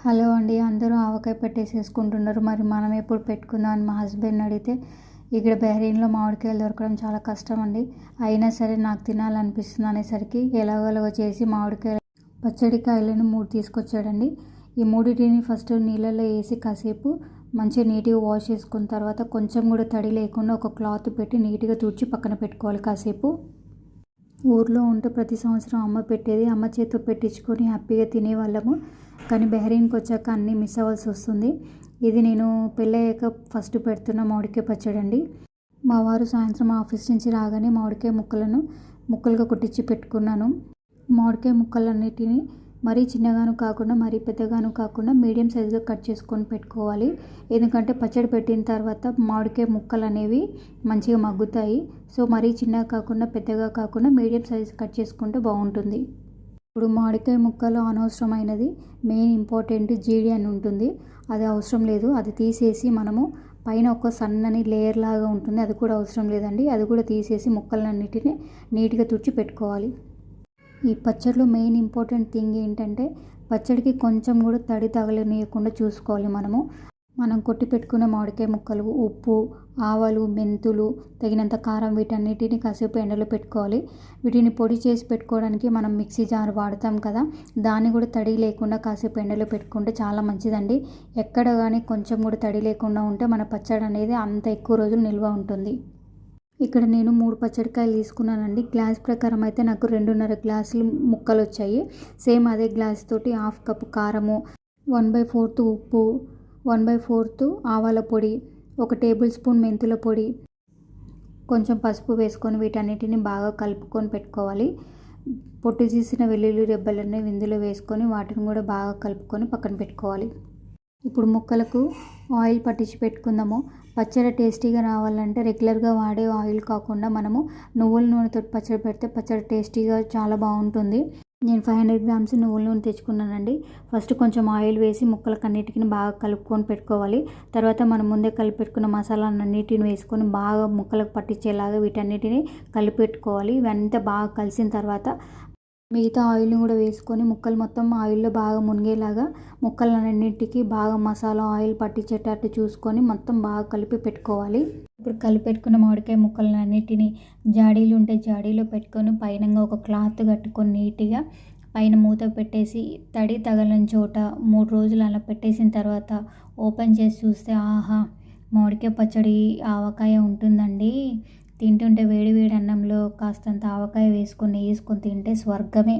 Hello అండి, అందరూ ఆవకాయ పెట్టేసేసుకుంటున్నారు. మరి మనం ఎప్పుడు పెట్టుకుందాం అని మా హస్బెండ్ని అడిగితే ఇక్కడ బహ్రెయిన్లో మామిడికాయలు దొరకడం చాలా కష్టం అండి. అయినా సరే నాకు తినాలనిపిస్తుంది అనేసరికి ఎలాగోలాగో చేసి మామిడికాయ పచ్చడికాయలను 3 తీసుకొచ్చాడండి. ఈ మూడిటిని ఫస్ట్ నీళ్ళల్లో వేసి కాసేపు మంచిగా నీట్గా వాష్ చేసుకున్న తర్వాత కొంచెం కూడా తడి లేకుండా ఒక క్లాత్ పెట్టి నీట్గా తుడిచి పక్కన పెట్టుకోవాలి కాసేపు. ఊర్లో ఉంటే ప్రతి సంవత్సరం అమ్మ పెట్టేది, అమ్మ చేతితో పెట్టించుకొని హ్యాపీగా తినేవాళ్ళము. కానీ బహ్రెయిన్కి వచ్చాక అన్నీ మిస్ అవ్వాల్సి వస్తుంది. ఇది నేను పెళ్ళయ్యాక ఫస్ట్ పెడుతున్న మామిడికాయ పచ్చడి అండి. మా వారు సాయంత్రం ఆఫీస్ నుంచి రాగానే మామిడికాయ ముక్కలుగా కొట్టించి పెట్టుకున్నాను. మామిడికాయ ముక్కలన్నిటిని మరీ చిన్నగాను కాకుండా మరీ పెద్దగాను కాకుండా మీడియం సైజుగా కట్ చేసుకొని పెట్టుకోవాలి. ఎందుకంటే పచ్చడి పెట్టిన తర్వాత మామిడికాయ ముక్కలు అనేవి మంచిగా మగ్గుతాయి. సో మరీ చిన్నగా కాకుండా పెద్దగా కాకుండా మీడియం సైజు కట్ చేసుకుంటే బాగుంటుంది. ఇప్పుడు మామిడికాయ ముక్కలు అనవసరమైనది మెయిన్ ఇంపార్టెంట్ జీడి అని ఉంటుంది, అది అవసరం లేదు. అది తీసేసి మనము పైన ఒక సన్నని లేయర్ లాగా ఉంటుంది, అది కూడా అవసరం లేదండి. అది కూడా తీసేసి ముక్కలన్నిటిని నీట్గా తుడిచి పెట్టుకోవాలి. ఈ పచ్చడిలో మెయిన్ ఇంపార్టెంట్ థింగ్ ఏంటంటే పచ్చడికి కొంచెం కూడా తడి తగలనీయకుండా చూసుకోవాలి. మనం కొట్టి పెట్టుకున్న మామిడికాయ ముక్కలు, ఉప్పు, ఆవాలు, మెంతులు, తగినంత కారం వీటన్నిటిని కాసేపు ఎండలో పెట్టుకోవాలి. వీటిని పొడి చేసి పెట్టుకోవడానికి మనం మిక్సీ జార్ వాడతాం కదా, దాన్ని కూడా తడి లేకుండా కాసేపు ఎండలో పెట్టుకుంటే చాలా మంచిదండి. ఎక్కడ కానీ కొంచెం కూడా తడి లేకుండా ఉంటే మన పచ్చడి అనేది అంత ఎక్కువ రోజులు నిల్వ ఉంటుంది. ఇక్కడ నేను 3 పచ్చడికాయలు తీసుకున్నానండి. గ్లాస్ ప్రకారం అయితే నాకు 2.5 గ్లాసులు ముక్కలు వచ్చాయి. సేమ్ అదే గ్లాస్ తోటి 1/2 కప్పు కారము, 1/4 ఉప్పు, 1/4 ఆవాల పొడి, 1 టేబుల్ స్పూన్ మెంతుల పొడి, కొంచెం పసుపు వేసుకొని వీటన్నిటిని బాగా కలుపుకొని పెట్టుకోవాలి. పొట్టు తీసిన వెల్లుల్లి రెబ్బలన్నీ ఇందులో వేసుకొని వాటిని కూడా బాగా కలుపుకొని పక్కన పెట్టుకోవాలి. ఇప్పుడు ముక్కలకు ఆయిల్ పట్టించి పెట్టుకుందాము. పచ్చడి టేస్టీగా రావాలంటే రెగ్యులర్గా వాడే ఆయిల్ కాకుండా మనము నువ్వుల నూనెతో పచ్చడి పెడితే పచ్చడి టేస్టీగా చాలా బాగుంటుంది. నేను 500 గ్రామ్స్ నువ్వుల నూనె తెచ్చుకున్నానండి. ఫస్ట్ కొంచెం ఆయిల్ వేసి ముక్కలకు అన్నిటిని బాగా కలుపుకొని పెట్టుకోవాలి. తర్వాత మనం ముందే కలిపి పెట్టుకున్న మసాలాలన్నిటిని వేసుకొని బాగా ముక్కలకు పట్టించేలాగా వీటన్నిటిని కలిపి పెట్టుకోవాలి. ఇవంతా బాగా కలిసిన తర్వాత మిగతా ఆయిల్ని కూడా వేసుకొని ముక్కలు మొత్తం ఆయిల్లో బాగా మునిగేలాగా ముక్కలన్నింటికి బాగా మసాలా ఆయిల్ పట్టించేటట్టు చూసుకొని మొత్తం బాగా కలిపి పెట్టుకోవాలి. ఇప్పుడు కలిపి పెట్టుకున్న మామిడికాయ ముక్కలన్నిటిని జాడీలు ఉంటే జాడీలో పెట్టుకొని పైన ఒక క్లాత్ కట్టుకొని నీట్గా పైన మూత పెట్టేసి తడి తగలని చోట 3 రోజులు అలా పెట్టేసిన తర్వాత ఓపెన్ చేసి చూస్తే ఆహా, మామిడికాయ పచ్చడి ఆవకాయ ఉంటుందండి. తింటుంటే వేడి వేడి అన్నంలో కాస్తంత ఆవకాయ వేసుకొని తింటే స్వర్గమే.